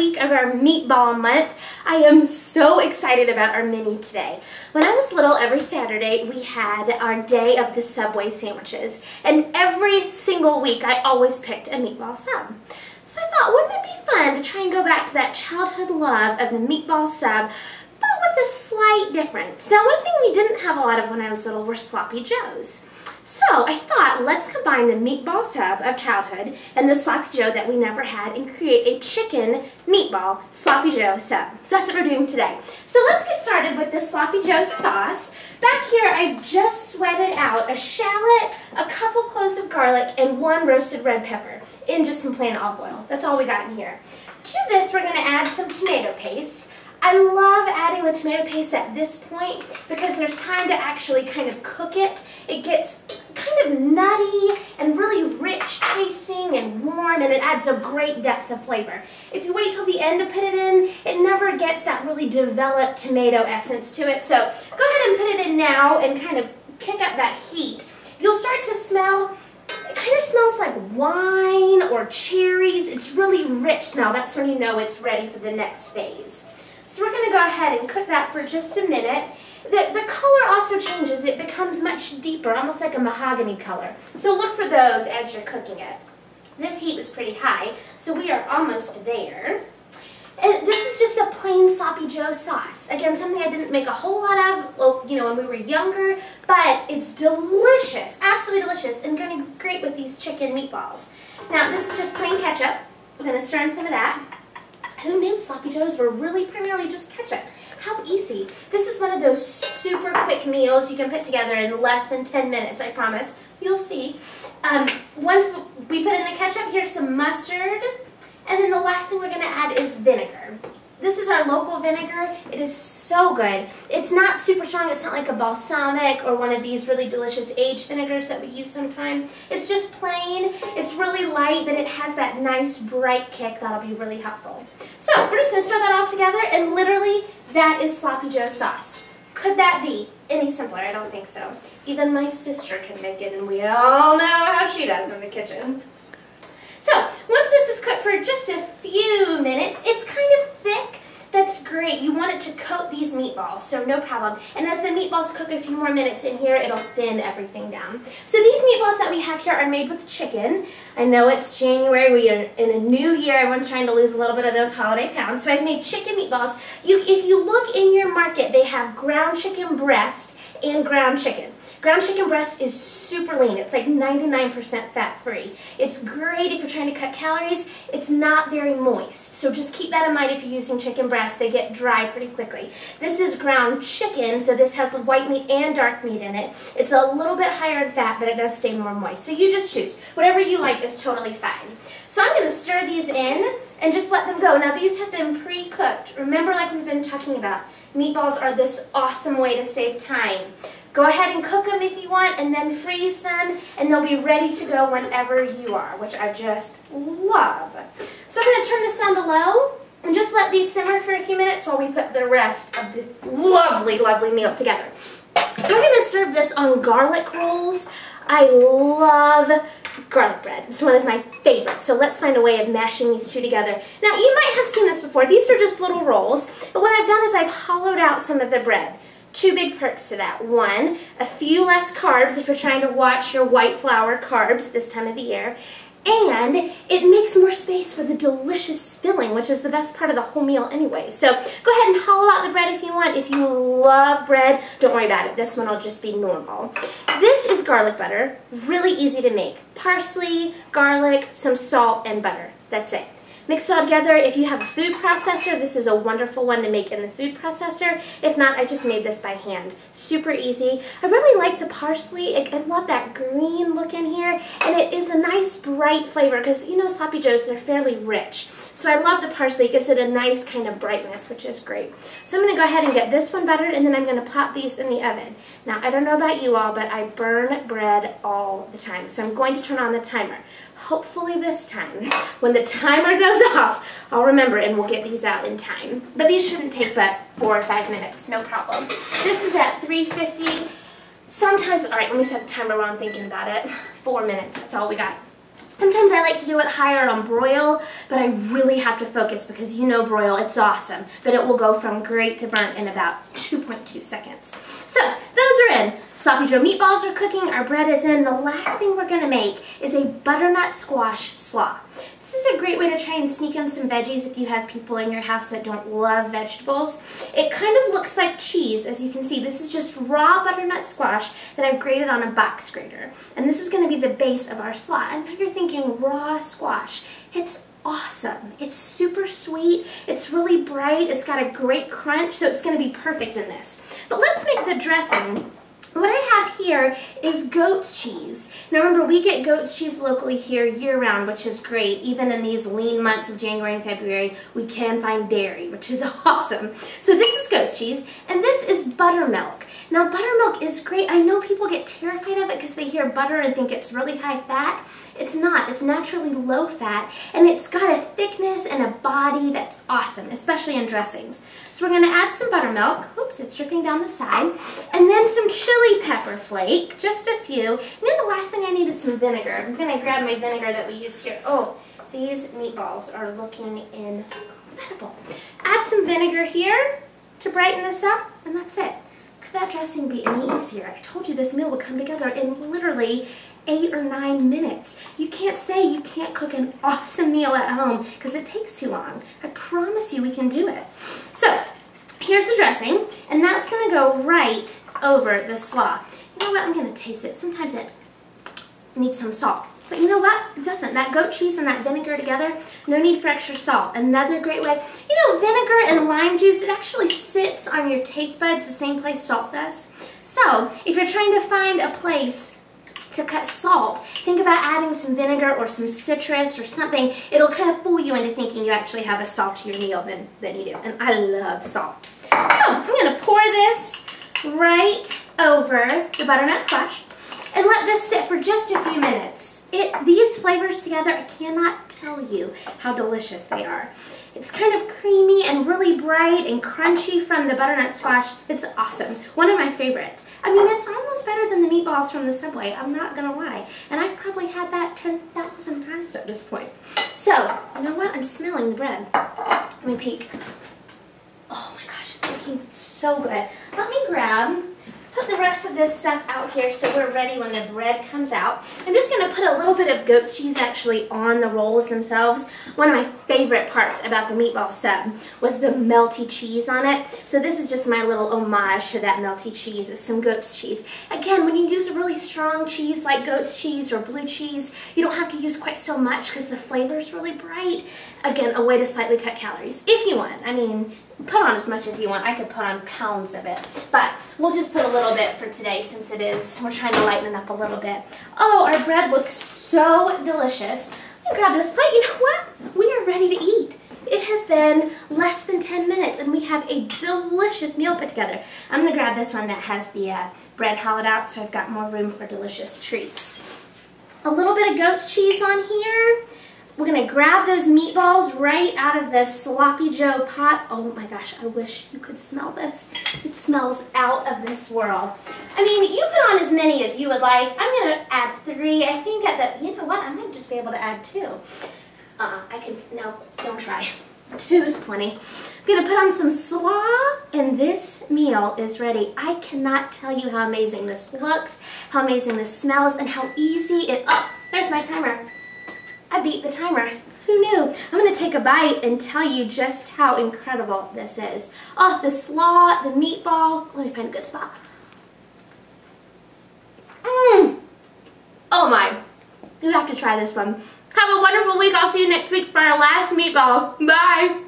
week of our meatball month. I am so excited about our menu today. When I was little, every Saturday we had our day of the Subway sandwiches, and every single week I always picked a meatball sub. So I thought, wouldn't it be fun to try and go back to that childhood love of the meatball sub, but with a slight difference. Now, one thing we didn't have a lot of when I was little were sloppy joes. So I thought, let's combine the meatball sub of childhood and the sloppy joe that we never had and create a chicken meatball sloppy joe sub. So that's what we're doing today. So let's get started with the sloppy joe sauce. Back here, I just sweated out a shallot, a couple cloves of garlic, and 1 roasted red pepper in just some plain olive oil. That's all we got in here. To this, we're going to add some tomato paste. I love adding the tomato paste at this point because there's time to actually kind of cook it. It gets kind of nutty and really rich tasting and warm, and it adds a great depth of flavor. If you wait till the end to put it in, it never gets that really developed tomato essence to it. So go ahead and put it in now and kind of kick up that heat. You'll start to smell, it kind of smells like wine or cherries. It's really rich smell. That's when you know it's ready for the next phase. So we're going to go ahead and cook that for just a minute. The color also changes. It becomes much deeper, almost like a mahogany color. So look for those as you're cooking it. This heat is pretty high, so we are almost there. And this is just a plain sloppy joe sauce. Again, something I didn't make a whole lot of, well, you know, when we were younger, but it's delicious, absolutely delicious, and going to be great with these chicken meatballs. Now, this is just plain ketchup. We're going to stir in some of that. Who knew sloppy joes were really primarily just ketchup? How easy. This is one of those super quick meals you can put together in less than 10 minutes, I promise. You'll see. Once we put in the ketchup, here's some mustard. And then the last thing we're going to add is vinegar. This is our local vinegar. It is so good. It's not super strong. It's not like a balsamic or one of these really delicious aged vinegars that we use sometimes. It's just plain. It's really light, but it has that nice bright kick that'll be really helpful. So we're just going to stir that all together, and literally that is sloppy joe sauce. Could that be any simpler? I don't think so. Even my sister can make it, and we all know how she does in the kitchen. So, once this is cooked for just a few minutes, it's kind of thick. That's great. You want it to coat these meatballs, so no problem. And as the meatballs cook a few more minutes in here, it'll thin everything down. So these meatballs that we have here are made with chicken. I know it's January. We are in a new year. Everyone's trying to lose a little bit of those holiday pounds. So I've made chicken meatballs. If you look in your market, they have ground chicken breast and ground chicken. Ground chicken breast is super lean. It's like 99% fat-free. It's great if you're trying to cut calories. It's not very moist. So just keep that in mind if you're using chicken breast. They get dry pretty quickly. This is ground chicken, so this has white meat and dark meat in it. It's a little bit higher in fat, but it does stay more moist. So you just choose. Whatever you like is totally fine. So I'm going to stir these in and just let them go. Now these have been pre-cooked. Remember, like we've been talking about, meatballs are this awesome way to save time. Go ahead and cook them if you want, and then freeze them, and they'll be ready to go whenever you are, which I just love. So I'm going to turn this down to low and just let these simmer for a few minutes while we put the rest of this lovely, lovely meal together. We're going to serve this on garlic rolls. I love garlic bread. It's one of my favorites. So let's find a way of mashing these two together. Now, you might have seen this before. These are just little rolls, but what I've done is I've hollowed out some of the bread. Two big perks to that. One, a few less carbs if you're trying to watch your white flour carbs this time of the year. And it makes more space for the delicious filling, which is the best part of the whole meal anyway. So go ahead and hollow out the bread if you want. If you love bread, don't worry about it. This one will just be normal. This is garlic butter. Really easy to make. Parsley, garlic, some salt, and butter. That's it. Mix it all together. If you have a food processor, this is a wonderful one to make in the food processor. If not, I just made this by hand. Super easy. I really like the parsley. I love that green look in here. And it is a nice bright flavor because, you know, sloppy joes, they're fairly rich. So I love the parsley. It gives it a nice kind of brightness, which is great. So I'm going to go ahead and get this one buttered, and then I'm going to pop these in the oven. Now, I don't know about you all, but I burn bread all the time. So I'm going to turn on the timer. Hopefully this time, when the timer goes off, I'll remember and we'll get these out in time. But these shouldn't take but 4 or 5 minutes, no problem. This is at 350. Sometimes, all right, let me set the timer while I'm thinking about it. 4 minutes, that's all we got. Sometimes I like to do it higher on broil, but I really have to focus because you know broil, it's awesome, but it will go from great to burnt in about 2.2 seconds. So those are in. Sloppy Joe meatballs are cooking, our bread is in. The last thing we're gonna make is a butternut squash slaw. This is a great way to try and sneak in some veggies if you have people in your house that don't love vegetables. It kind of looks like cheese, as you can see. This is just raw butternut squash that I've grated on a box grater. And this is going to be the base of our slaw. And now you're thinking raw squash. It's awesome. It's super sweet. It's really bright. It's got a great crunch, so it's going to be perfect in this. But let's make the dressing. What I have here is goat's cheese. Now remember, we get goat's cheese locally here year-round, which is great. Even in these lean months of January and February, we can find dairy, which is awesome. So this is goat's cheese, and this is buttermilk. Now buttermilk is great. I know people get terrified of it because they hear butter and think it's really high fat. It's not. It's naturally low fat, and it's got a thickness and a body that's awesome, especially in dressings. So we're going to add some buttermilk. Oops, it's dripping down the side. And then some chili pepper flake, just a few. And then the last thing I need is some vinegar. I'm going to grab my vinegar that we use here. Oh, these meatballs are looking incredible. Add some vinegar here to brighten this up, and that's it. Could that dressing be any easier? I told you this meal would come together in literally 8 or 9 minutes. You can't say you can't cook an awesome meal at home because it takes too long. I promise you we can do it. So here's the dressing, and that's going to go right over the slaw. You know what? I'm going to taste it. Sometimes it needs some salt. But you know what? It doesn't. That goat cheese and that vinegar together, no need for extra salt. Another great way. You know, vinegar and lime juice, it actually sits on your taste buds the same place salt does. So if you're trying to find a place to cut salt, think about adding some vinegar or some citrus or something. It'll kind of fool you into thinking you actually have a saltier meal than you do. And I love salt. So I'm going to pour this right over the butternut squash and let this sit for just a few minutes. These flavors together, I cannot tell you how delicious they are. It's kind of creamy and really bright and crunchy from the butternut squash. It's awesome. One of my favorites. I mean, it's almost better than the meatballs from the Subway. I'm not going to lie. And I've probably had that 10,000 times at this point. So, you know what? I'm smelling the bread. Let me peek. Oh my gosh, it's looking so good. Let me put the rest of this stuff out here so we're ready when the bread comes out. I'm just going to put a little bit of goat's cheese actually on the rolls themselves. One of my favorite parts about the meatball sub was the melty cheese on it. So this is just my little homage to that melty cheese. It's some goat's cheese. Again, when you use a really strong cheese like goat's cheese or blue cheese, you don't have to use quite so much because the flavor is really bright. Again, a way to slightly cut calories if you want. I mean, put on as much as you want. I could put on pounds of it, but we'll just put a little bit for today since we're trying to lighten it up a little bit. Oh, our bread looks so delicious. Let me grab this plate. You know what? We are ready to eat. It has been less than 10 minutes and we have a delicious meal put together. I'm going to grab this one that has the bread hollowed out so I've got more room for delicious treats. A little bit of goat's cheese on here. We're going to grab those meatballs right out of the Sloppy Joe pot. Oh my gosh, I wish you could smell this. It smells out of this world. I mean, you put on as many as you would like. I'm going to add 3. I think you know what, I might just be able to add 2. No, don't try. 2 is plenty. I'm going to put on some slaw, and this meal is ready. I cannot tell you how amazing this looks, how amazing this smells, and how easy oh, there's my timer. I beat the timer. Who knew? I'm going to take a bite and tell you just how incredible this is. Oh, the slaw, the meatball. Let me find a good spot. Oh my. You have to try this one. Have a wonderful week. I'll see you next week for our last meatball. Bye.